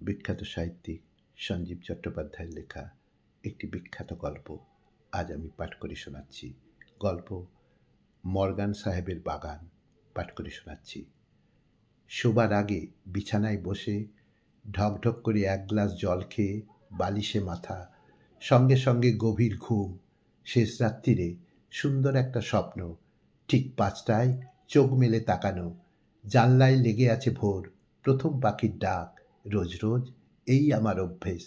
বিখ্যাত সাহিত্যিক সঞ্জীব চট্টোপাধ্যায়ের লেখা একটি বিখ্যাত গল্প আজ আমি পাঠ করে শোনাচ্ছি। গল্প মর্গান সাহেবের বাগান পাঠ করে শোনাচ্ছি। শোবার আগে বিছানায় বসে ঢকঢক করে এক গ্লাস জল খেয়ে বালিশে মাথা, সঙ্গে সঙ্গে গভীর ঘুম। শেষ রাত্রিরে সুন্দর একটা স্বপ্ন। ঠিক 5টায় চোখ মেলে তাকানো, জানলায় লেগে আছে ভোর, প্রথম পাখির ডাক। রোজ রোজ এই আমার অভ্যেস।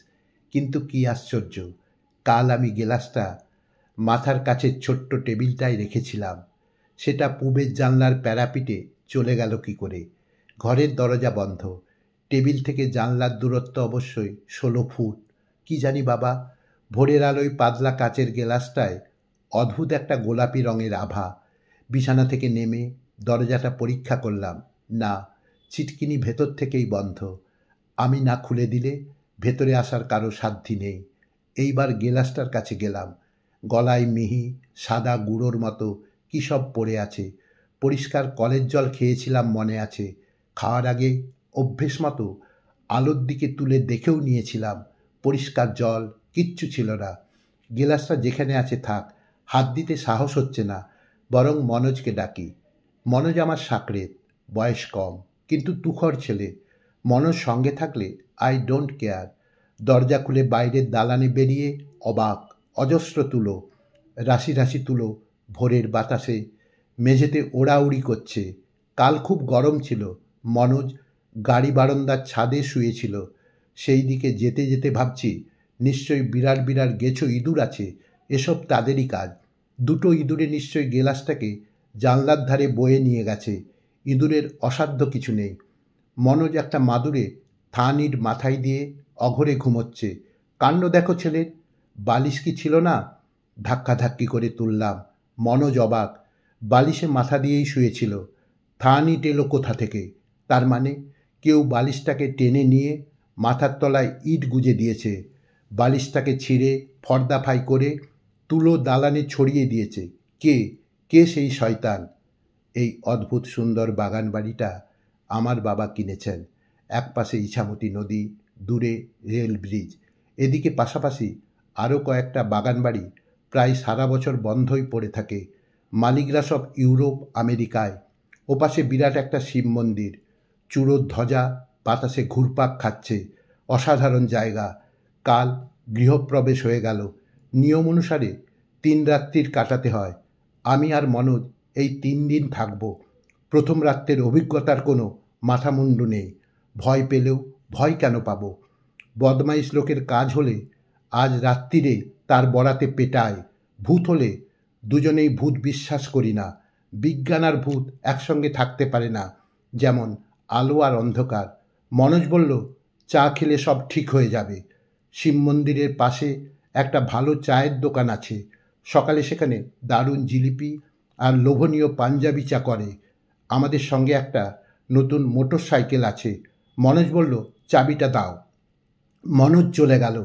কিন্তু কি আশ্চর্য, কাল আমি গেলাসটা মাথার কাছে ছোট্ট টেবিলটায় রেখেছিলাম, সেটা পূবের জানলার প্যারাপিটে চলে গেল কি করে? ঘরের দরজা বন্ধ, টেবিল থেকে জানলার দূরত্ব অবশ্যই 16 ফুট। কি জানি বাবা, ভোরের আলোয় পাতলা কাচের গেলাসটায় অদ্ভুত একটা গোলাপি রঙের আভা। বিছানা থেকে নেমে দরজাটা পরীক্ষা করলাম, না, ছিটকিনি ভেতর থেকেই বন্ধ। আমি না খুলে দিলে ভেতরে আসার কারো সাধ্যি নেই। এইবার গেলাসটার কাছে গেলাম। গলায় মিহি সাদা গুঁড়োর মতো কী সব পড়ে আছে। পরিষ্কার কলের জল খেয়েছিলাম মনে আছে। খাওয়ার আগে অভ্যেস মতো আলোর দিকে তুলে দেখেও নিয়েছিলাম। পরিষ্কার জল, কিচ্ছু ছিল না। গেলাসটা যেখানে আছে থাক, হাত দিতে সাহস হচ্ছে না। বরং মনোজকে ডাকি। মনোজ আমার সাকরেত, বয়স কম, কিন্তু তুখর ছেলে। মনোজ সঙ্গে থাকলে আই ডোন্ট কেয়ার। দরজা খুলে বাইরের দালানে বেরিয়ে অবাক, অজস্র তুলো, রাশি রাশি তুলো ভোরের বাতাসে মেঝেতে ওড়াউড়ি করছে। কাল খুব গরম ছিল। মনোজ গাড়ি বারান্দার ছাদে শুয়েছিল। সেই দিকে যেতে যেতে ভাবছি, নিশ্চয়ই বিরাট বিরাট গেছো ইঁদুর আছে, এসব তাদেরই কাজ। দুটো ইঁদুরে নিশ্চয়ই গেলাসটাকে জানলার ধারে বয়ে নিয়ে গেছে। ইঁদুরের অসাধ্য কিছু নেই। মনোজ একটা মাদুরে থানির মাথায় দিয়ে অঘরে ঘুমোচ্ছে। কাণ্ড দেখো ছেলের, বালিশ কি ছিল না? ধাক্কাধাক্কি করে তুললাম। মনোজ অবাক, বালিশে মাথা দিয়েই শুয়েছিল। থানিট এলো কোথা থেকে? তার মানে কেউ বালিশটাকে টেনে নিয়ে মাথার তলায় ইট গুজে দিয়েছে। বালিশটাকে ছিঁড়ে ফর্দাফাই করে তুলো দালানে ছড়িয়ে দিয়েছে। কে কে সেই শয়তান? এই অদ্ভুত সুন্দর বাগান বাড়িটা আমার বাবা কিনেছেন। একপাশে ইছামতি নদী, দূরে রেল ব্রিজ। এদিকে পাশাপাশি আরও কয়েকটা বাগান বাড়ি প্রায় সারা বছর বন্ধই পড়ে থাকে। মালিকরা সব ইউরোপ, আমেরিকায়। ওপাশে বিরাট একটা শিব মন্দির, চূড়োর ধ্বজা বাতাসে ঘুরপাক খাচ্ছে। অসাধারণ জায়গা। কাল গৃহপ্রবেশ হয়ে গেল। নিয়ম অনুসারে 3 রাত্রির কাটাতে হয়। আমি আর মনোজ এই 3 দিন থাকব। প্রথম রাত্রের অভিজ্ঞতার কোনো মাথামুন্ডু নেই। ভয় পেলেও ভয় কেন পাবো? বদমাইশ লোকের কাজ হলে আজ রাত্রিরে তার বরাতে পেটায়। ভূত হলে দুজনেই ভূত বিশ্বাস করি না। বিজ্ঞান আর ভূত একসঙ্গে থাকতে পারে না, যেমন আলো আর অন্ধকার। মনোজ বলল, চা খেলে সব ঠিক হয়ে যাবে। শিব মন্দিরের পাশে একটা ভালো চায়ের দোকান আছে। সকালে সেখানে দারুণ জিলিপি আর লোভনীয় পাঞ্জাবি চা করে। আমাদের সঙ্গে একটা নতুন মোটর সাইকেল আছে। মনোজ বলল, চাবিটা দাও। মনোজ চলে গেল।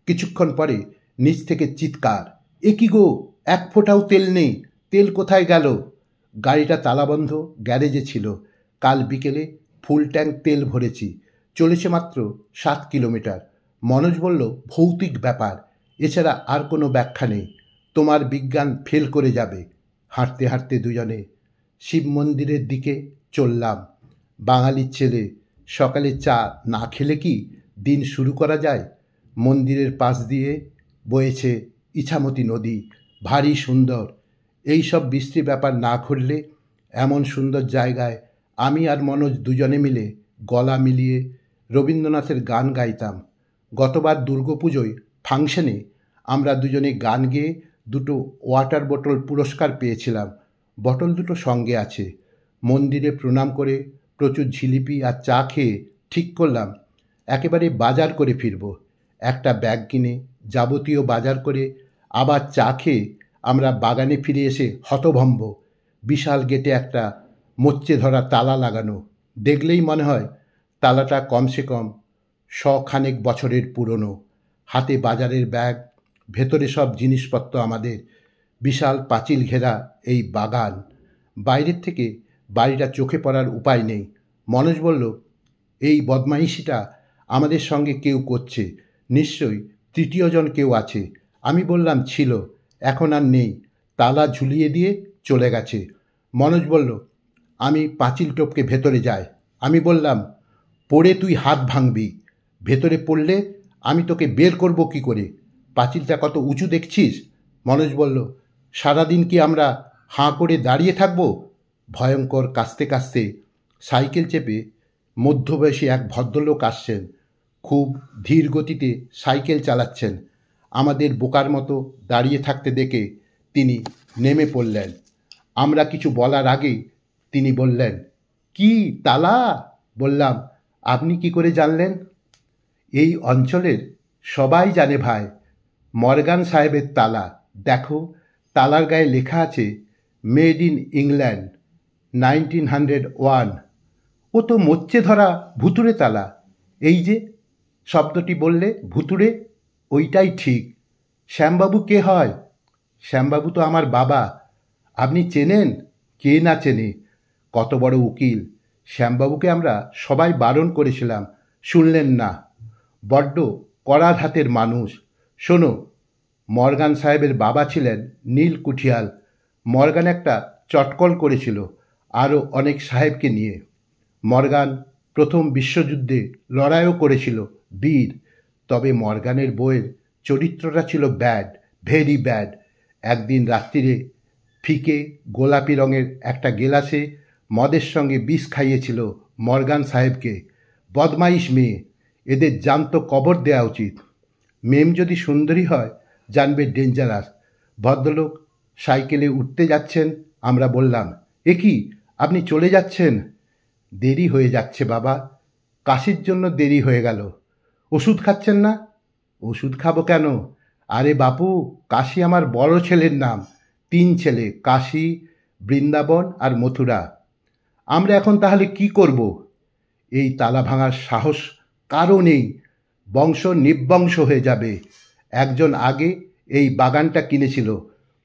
কিছুক্ষণ পরে নিচ থেকে চিৎকার, এ কি গো, 1 ফোঁটাও তেল নেই, তেল কোথায় গেল? গাড়িটা তালাবন্ধ গ্যারেজে ছিল। কাল বিকেলে ফুল ট্যাঙ্ক তেল ভরেছি। চলেছে মাত্র 7 কিলোমিটার। মনোজ বলল, ভৌতিক ব্যাপার, এছাড়া আর কোনো ব্যাখ্যা নেই। তোমার বিজ্ঞান ফেল করে যাবে। হাঁটতে হাঁটতে দুজনে শিব মন্দিরের দিকে চললাম। বাঙালির ছেলে, সকালে চা না খেলে কি দিন শুরু করা যায়? মন্দিরের পাশ দিয়ে বয়েছে ইছামতি নদী, ভারী সুন্দর। এই সব বিশ্রী ব্যাপার না ঘটলে এমন সুন্দর জায়গায় আমি আর মনোজ দুজনে মিলে গলা মিলিয়ে রবীন্দ্রনাথের গান গাইতাম। গতবার দুর্গাপুজোয় ফাংশনে আমরা দুজনে গান গেয়ে 2টো ওয়াটার বোতল পুরস্কার পেয়েছিলাম। বটল 2টো সঙ্গে আছে। মন্দিরে প্রণাম করে প্রচুর জিলিপি আর চা খেয়ে ঠিক করলাম একেবারে বাজার করে ফিরব। একটা ব্যাগ কিনে যাবতীয় বাজার করে আবার চা খেয়ে আমরা বাগানে ফিরে এসে হতভম্ব। বিশাল গেটে একটা মোচড়ে ধরা তালা লাগানো। দেখলেই মনে হয় তালাটা কমসে কম 100 বছরের পুরনো। হাতে বাজারের ব্যাগ, ভেতরে সব জিনিসপত্র আমাদের। বিশাল পাঁচিল ঘেরা এই বাগান। বাইরের থেকে বাড়িটা চোখে পড়ার উপায় নেই। মনোজ বলল, এই বদমাইশিটা আমাদের সঙ্গে কেউ করছে, নিশ্চয়ই তৃতীয়জন কেউ আছে। আমি বললাম ছিল, এখন আর নেই, তালা ঝুলিয়ে দিয়ে চলে গেছে। মনোজ বলল, আমি পাঁচিল টপকে ভেতরে যাই। আমি বললাম, পড়ে তুই হাত ভাঙবি, ভেতরে পড়লে আমি তোকে বের করব কি করে? পাঁচিলটা কত উঁচু দেখছিস? মনোজ বলল, সারাদিন কি আমরা হাঁ করে দাঁড়িয়ে থাকব? ভয়ঙ্কর কাঁচতে কাঁচতে সাইকেল চেপে মধ্যবয়সী এক ভদ্রলোক আসছেন। খুব ধীর গতিতে সাইকেল চালাচ্ছেন। আমাদের বোকার মতো দাঁড়িয়ে থাকতে দেখে তিনি নেমে পড়লেন। আমরা কিছু বলার আগেই তিনি বললেন, কি তালা? বললাম, আপনি কি করে জানলেন? এই অঞ্চলের সবাই জানে ভাই, মর্গান সাহেবের তালা। দেখো, তালার গায়ে লেখা আছে মেড ইন ইংল্যান্ড 1901। ও তো মোচ্চে ধরা ভুতুড়ে তালা। এই যে শব্দটি বললে, ভুতুড়ে, ওইটাই ঠিক। শ্যামবাবু কে হয়? শ্যামবাবু তো আমার বাবা। আপনি চেনেন? কে না চেনে, কত বড় উকিল। শ্যামবাবুকে আমরা সবাই বারণ করেছিলাম, শুনলেন না। বড্ড কড়া ধাতের মানুষ। শোনো, মর্গান সাহেবের বাবা ছিলেন নীল কুঠিয়াল। মর্গান একটা চটকল করেছিল আরও অনেক সাহেবকে নিয়ে। মর্গান প্রথম বিশ্বযুদ্ধে লড়াইও করেছিল, বীর। তবে মর্গানের বইয়ের চরিত্রটা ছিল ব্যাড, ভেরি ব্যাড। একদিন রাত্রিরে ফিকে গোলাপি রঙের একটা গেলাসে মদের সঙ্গে বিষ খাইয়েছিল মর্গান সাহেবকে। বদমাইশ মেয়ে, এদের জ্যান্ত কবর দেওয়া উচিত। মেম যদি সুন্দরী হয় জানবে ডেঞ্জারাস। ভদ্রলোক সাইকেলে উঠতে যাচ্ছেন। আমরা বললাম, এ কি, আপনি চলে যাচ্ছেন? দেরি হয়ে যাচ্ছে বাবা, কাশির জন্য দেরি হয়ে গেল। ওষুধ খাচ্ছেন না? ওষুধ খাবো কেন? আরে বাপু, কাশি আমার বড় ছেলের নাম। 3 ছেলে, কাশী, বৃন্দাবন আর মথুরা। আমরা এখন তাহলে কি করব? এই তালা ভাঙার সাহস কারও নেই, বংশ নিবংশ হয়ে যাবে। একজন আগে এই বাগানটা কিনেছিল,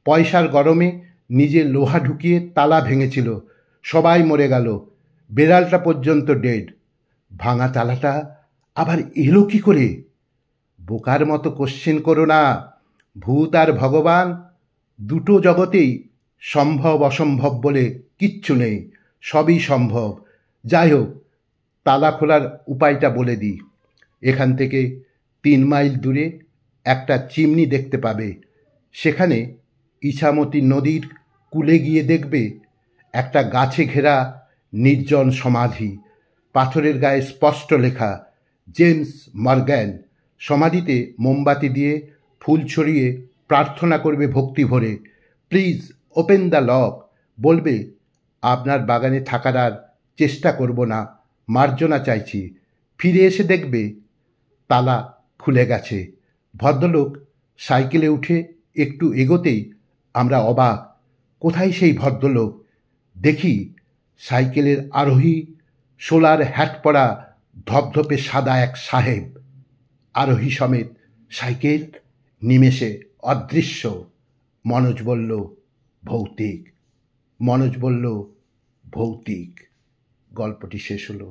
পয়সার গরমে নিজে লোহা ঢুকিয়ে তালা ভেঙেছিল, সবাই মরে গেল, বেড়ালটা পর্যন্ত ডেড। ভাঙা তালাটা আবার এলো কি করে? বোকার মতো কোশ্চেন করো না। ভূত আর ভগবান দুটো জগতেই সম্ভব অসম্ভব বলে কিচ্ছু নেই, সবই সম্ভব। যাই হোক, তালা খোলার উপায়টা বলে দিই। এখান থেকে 3 মাইল দূরে একটা চিমনি দেখতে পাবে। সেখানে ইছামতি নদীর কূলে গিয়ে দেখবে একটা গাছে ঘেরা নির্জন সমাধি। পাথরের গায়ে স্পষ্ট লেখা, জেমস মর্গ্যান। সমাধিতে মোমবাতি দিয়ে ফুল ছড়িয়ে প্রার্থনা করবে ভক্তি ভরে, প্লিজ ওপেন দ্য লক। বলবে, আপনার বাগানে থাকার আর চেষ্টা করব না, মার্জনা চাইছি। ফিরে এসে দেখবে তালা খুলে গেছে। ভদ্রলোক সাইকেলে উঠে একটু এগোতেই আমরা অবাক, কোথায় সেই ভদ্রলোক? দেখি সাইকেলের আরোহী, সোলার হ্যাট পরা ধপধপে সাদা এক সাহেব। আরোহী সমেত সাইকেল, নিমেষে অদৃশ্য। মনোজ বলল, ভৌতিক। মনোজ বলল, ভৌতিক। গল্পটি শেষ হলো।